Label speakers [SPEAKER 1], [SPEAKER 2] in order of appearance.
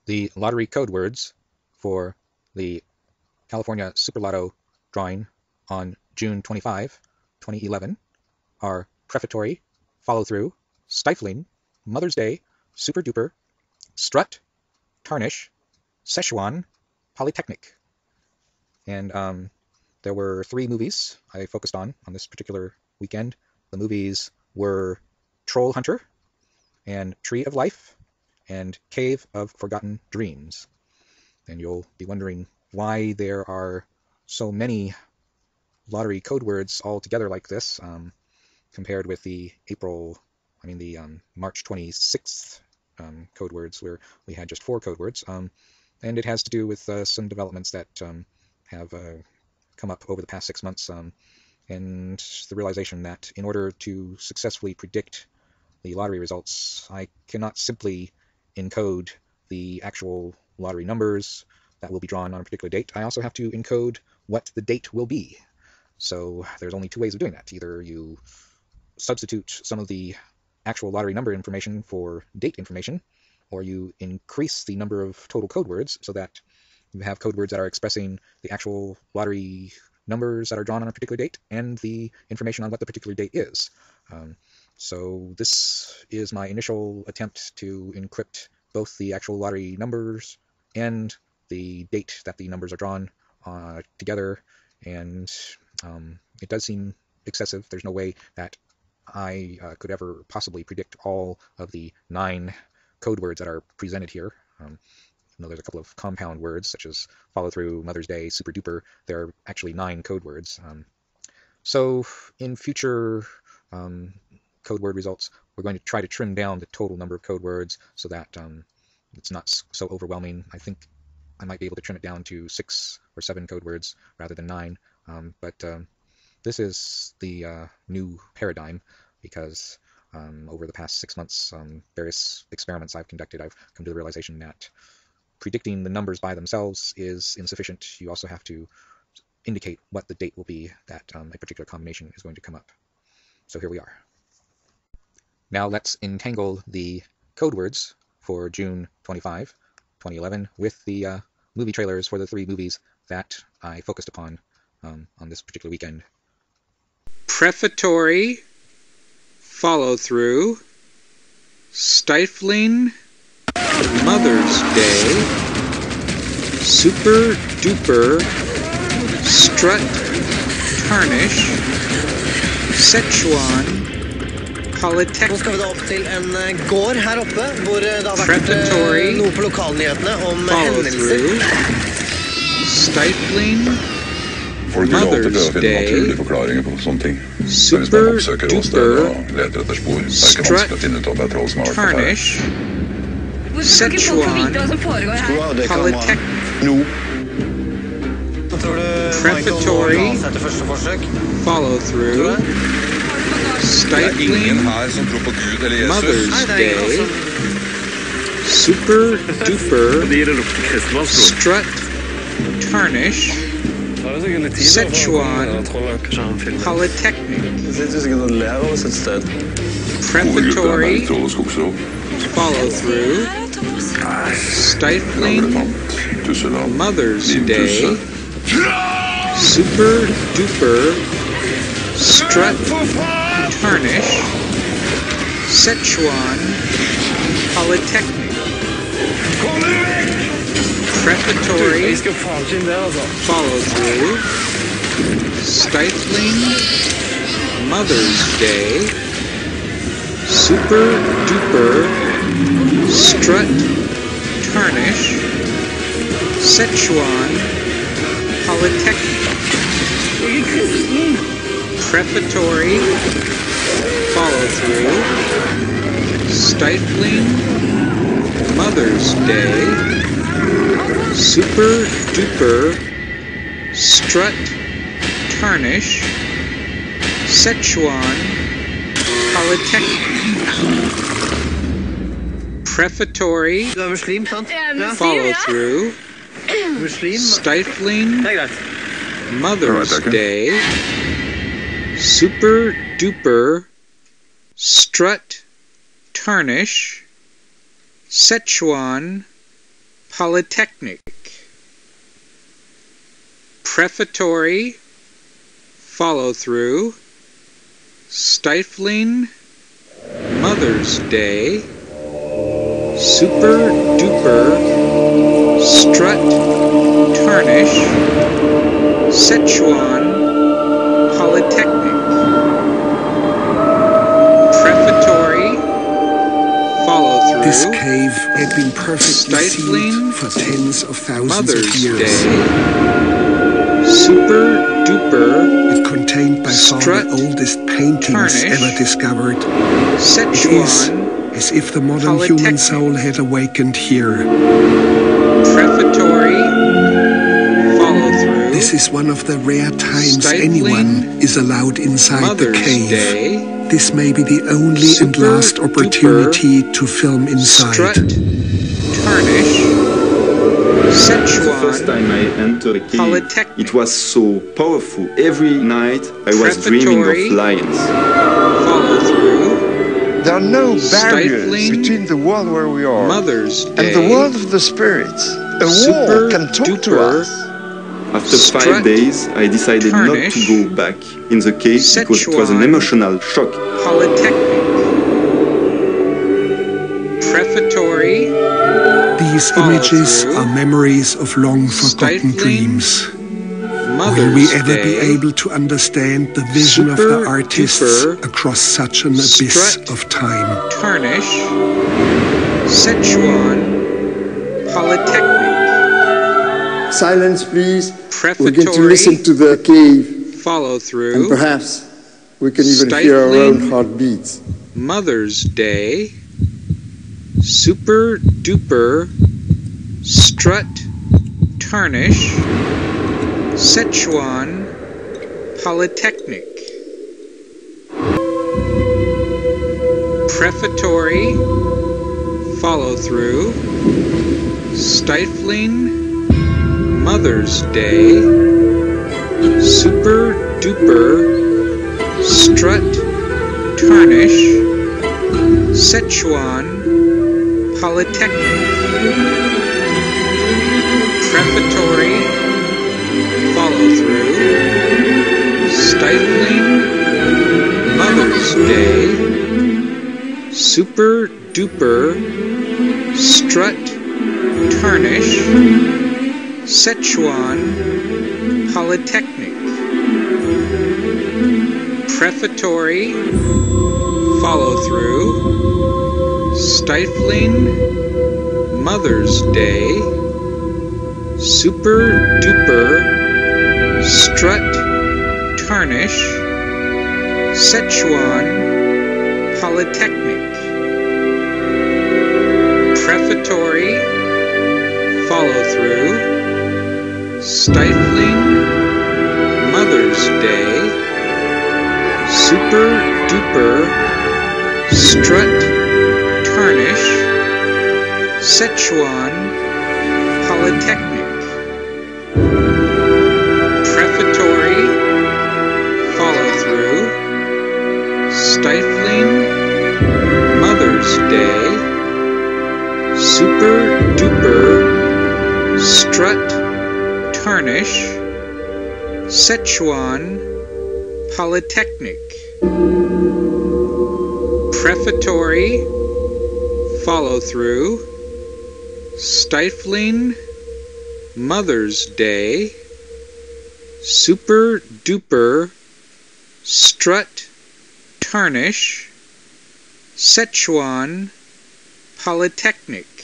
[SPEAKER 1] The lottery code words for the California Super Lotto drawing on June 25, 2011 are prefatory, follow-through, stifling, Mother's Day, super duper, strut, tarnish, Szechuan, polytechnic. And there were 3 movies I focused on this particular weekend. The movies were Troll Hunter, and Tree of Life, and Cave of Forgotten Dreams. And you'll be wondering why there are so many lottery code words all together like this, compared with the March 26th code words, where we had just 4 code words. And it has to do with some developments that have come up over the past 6 months, and the realization that in order to successfully predict the lottery results, I cannot simply encode the actual lottery numbers that will be drawn on a particular date. I also have to encode what the date will be. So there's only 2 ways of doing that. Either you substitute some of the actual lottery number information for date information, or you increase the number of total code words so that you have code words that are expressing the actual lottery numbers that are drawn on a particular date and the information on what the particular date is. So this is my initial attempt to encrypt both the actual lottery numbers and the date that the numbers are drawn together, and it does seem excessive. There's no way that I could ever possibly predict all of the 9 code words that are presented here. There's a couple of compound words such as follow-through, Mother's Day, super duper. There are actually 9 code words. So in future code word results, we're going to try to trim down the total number of code words so that it's not so overwhelming. I think I might be able to trim it down to 6 or 7 code words rather than 9. But this is the new paradigm, because over the past 6 months, various experiments I've conducted, I've come to the realization that predicting the numbers by themselves is insufficient. You also have to indicate what the date will be that a particular combination is going to come up. So here we are. Now let's entangle the code words for June 25, 2011 with the movie trailers for the 3 movies that I focused upon on this particular weekend. Prefatory, follow-through, stifling, Mother's Day, super duper, strut, tarnish, Szechuan, polytechnic.
[SPEAKER 2] Nå skal vi da opp til en gård her oppe, hvor det har vært noe på lokalnyhetene om hendelser.
[SPEAKER 1] Stifling,
[SPEAKER 3] Folk vil alltid prøve å finne naturlige forklaringer på sånne ting. Men hvis man oppsøker åstedet og leter etter spor, så er det ikke vanskelig å finne ut om det er troll som har vært på ferie.
[SPEAKER 1] Szechuan, polytechnic, prefatory, follow-through, stifling, Mother's Day, super duper, strut, tarnish, Szechuan, polytechnic, prefatory, follow-through, stifling, Mother's Day, super duper, strut, tarnish, Szechuan, polytechnic, prefatory, follow-through, stifling, Mother's Day, super duper, strut, tarnish, Szechuan, polytechnic, prefatory, follow-through, stifling, Mother's Day, super duper, strut, tarnish, Szechuan, polytechnic, prefatory, follow-through, stifling, Mother's Day, super duper, strut, tarnish, Szechuan, Polytechnic. Prefatory, follow-through, stifling, Mother's Day, super-duper, strut, tarnish, Sichuan, Polytechnic. Prefatory, follow-through,
[SPEAKER 4] This cave had been perfectly
[SPEAKER 1] stifling,
[SPEAKER 4] sealed for tens of thousands
[SPEAKER 1] Mother's
[SPEAKER 4] of years.
[SPEAKER 1] Day, super-duper,
[SPEAKER 4] It contained by far
[SPEAKER 1] strut,
[SPEAKER 4] the oldest paintings
[SPEAKER 1] tarnish,
[SPEAKER 4] ever discovered. It is
[SPEAKER 1] Sichuan,
[SPEAKER 4] as if the modern
[SPEAKER 1] Polytechnic.
[SPEAKER 4] human soul had awakened here.
[SPEAKER 1] Prefatory, follow-through,
[SPEAKER 4] This is one of the rare times
[SPEAKER 1] stifling,
[SPEAKER 4] anyone is allowed inside the
[SPEAKER 1] Mother's
[SPEAKER 4] cave.
[SPEAKER 1] Day,
[SPEAKER 4] This may be the only and
[SPEAKER 1] super
[SPEAKER 4] last opportunity to film inside.
[SPEAKER 1] strut, tarnish,
[SPEAKER 5] The first
[SPEAKER 1] Sichuan,
[SPEAKER 5] time I entered the cave,
[SPEAKER 1] Polytechnic.
[SPEAKER 5] it was so powerful. Every night I was dreaming
[SPEAKER 1] Prefatory,
[SPEAKER 5] of lions.
[SPEAKER 1] follow-through,
[SPEAKER 6] There are no barriers
[SPEAKER 1] stifling,
[SPEAKER 6] between the world where we are
[SPEAKER 1] Mother's
[SPEAKER 6] and
[SPEAKER 1] Day,
[SPEAKER 6] the world of the spirits. A wall can talk to
[SPEAKER 1] super-duper,
[SPEAKER 6] us.
[SPEAKER 5] After
[SPEAKER 1] strut,
[SPEAKER 5] 5 days, I decided not
[SPEAKER 1] tarnish,
[SPEAKER 5] to go back in the cave because it was an
[SPEAKER 1] Sichuan,
[SPEAKER 5] emotional shock.
[SPEAKER 1] Polytechnic. Prefatory,
[SPEAKER 4] These images are memories of long forgotten
[SPEAKER 1] stifling,
[SPEAKER 4] dreams.
[SPEAKER 1] Mother's
[SPEAKER 4] Will we ever
[SPEAKER 1] Day,
[SPEAKER 4] be able to understand the vision of the artists
[SPEAKER 1] super-duper,
[SPEAKER 4] across such an abyss
[SPEAKER 1] strut,
[SPEAKER 4] of time?
[SPEAKER 1] tarnish, Sichuan, Polytechnic.
[SPEAKER 7] Silence, please. We're going to
[SPEAKER 1] Prefatory,
[SPEAKER 7] listen to the cave,
[SPEAKER 1] follow-through,
[SPEAKER 7] and perhaps we can even hear our own
[SPEAKER 1] stifling,
[SPEAKER 7] heartbeats.
[SPEAKER 1] Mother's Day, super-duper, strut, tarnish, Sichuan, Polytechnic. Prefatory, follow-through, stifling, Mother's Day, super-duper, strut, tarnish, Sichuan, Polytechnic. Prefatory, follow-through, stifling, Mother's Day, super-duper, strut, tarnish, Sichuan, Polytechnic. Prefatory, follow-through, stifling, Mother's Day, super-duper, strut, tarnish, Sichuan, Polytechnic. Prefatory, follow-through, stifling, Mother's Day, super-duper, strut, tarnish, Sichuan, Polytechnic. Prefatory, follow-through, stifling, Mother's Day, super-duper, strut, tarnish, Sichuan, Polytechnic. Prefatory, follow-through, stifling, Mother's Day, super-duper, strut, tarnish, Sichuan, Polytechnic.